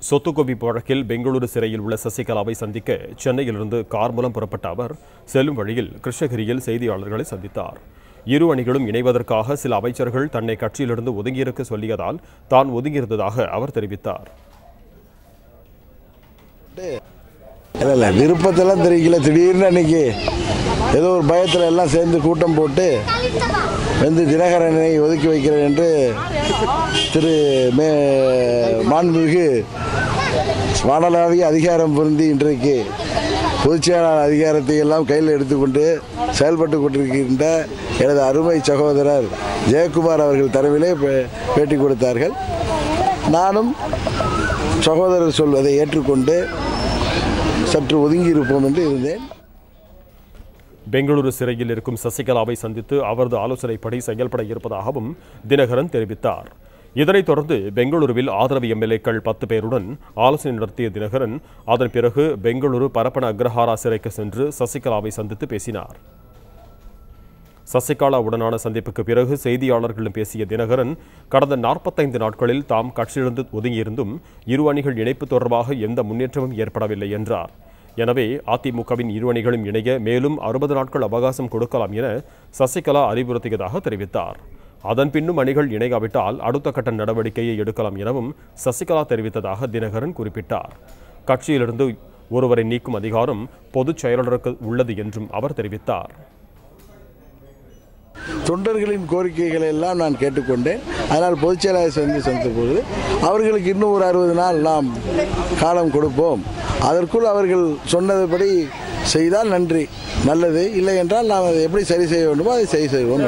சொத்து குவிப்பு வழக்கில் பெங்களூரு சிறையில் உள்ள சசிகலாவை சந்திக்க சென்னையிலிருந்து கார் மூலம் புறப்பட்ட அவர் செல்லும் வழியில் கிருஷ்ணகிரியில் செய்தியாளர்களை சந்தித்தார். இரு அணிகளும் இணைவதற்காக சில அமைச்சர்கள் தன்னை கட்சியிலிருந்து ஒதுங்கியிருக்க சொல்லியதால் தான் ஒதுங்கியிருந்ததாக அவர் தெரிவித்தார். விருப்பத்தெல்லாம் தெரிவிக்கல, திடீர்னு அன்னைக்கு ஏதோ ஒரு பயத்தில் எல்லாம் சேர்ந்து கூட்டம் போட்டு தினகரனை ஒதுக்கி வைக்கிறேன் என்று மாண்புமிகு வானளாவிய அதிகாரம் பொருந்தி இன்றைக்கு பொதுச்செயலாளர் அதிகாரத்தை எல்லாம் கையில் எடுத்துக்கொண்டு செயல்பட்டு கொண்டிருக்கின்ற எனது அருமை சகோதரர் ஜெயக்குமார் அவர்கள் தலைமையிலே பேட்டி கொடுத்தார்கள். நானும் சகோதரர் சொல்வதை ஏற்றுக்கொண்டு சற்று ஒதுங்கி இருப்போம் என்று இருந்தேன். பெங்களூரு சிறையில் இருக்கும் சசிகலாவை சந்தித்து அவரது ஆலோசனைப்படி செயல்பட இருப்பதாகவும் தினகரன் தெரிவித்தார். இதனைத் தொடர்ந்து பெங்களூருவில் ஆதரவு எம்எல்ஏக்கள் 10 பேருடன் ஆலோசனை நடத்திய தினகரன் அதன் பிறகு பெங்களூரு பரப்பன அக்ரஹாரா சிறைக்கு சென்று சசிகலாவை சந்தித்து பேசினார். சசிகலாவுடனான சந்திப்புக்கு பிறகு செய்தியாளர்களிடம் பேசிய தினகரன் கடந்த 45 நாட்களில் தாம் கட்சியிலிருந்து ஒதுங்கியிருந்தும் இரு அணிகள் இணைப்பு தொடர்பாக எந்த முன்னேற்றமும் ஏற்படவில்லை என்றார். எனவே அதிமுகவின் இரு அணிகளும் இணைய மேலும் 60 நாட்கள் அவகாசம் கொடுக்கலாம் என சசிகலா அறிவுறுத்தியதாக தெரிவித்தார். அதன் பின்னும் அணிகள் இணையாவிட்டால் அடுத்த கட்ட நடவடிக்கையை எடுக்கலாம் எனவும் சசிகலா தெரிவித்ததாக தினகரன் குறிப்பிட்டார். கட்சியிலிருந்து ஒருவரை நீக்கும் அதிகாரம் பொதுச் செயலாளருக்கு உள்ளது என்றும் அவர் தெரிவித்தார். தொண்டர்களின் கோரிக்கைகளை எல்லாம் நான் கேட்டுக்கொண்டேன். அதனால் பொதுச் செயலாளர் சந்தித்த போது அவர்களுக்கு இன்னும் ஒரு 60 நாள் நாம் காலம் கொடுப்போம், அதற்குள் அவர்கள் சொன்னதுபடி செய்தால் நன்றி, நல்லது, இல்லை என்றால் நாம் அதை எப்படி சரி செய்ய வேண்டுமோ அதை சரி செய்வோம்.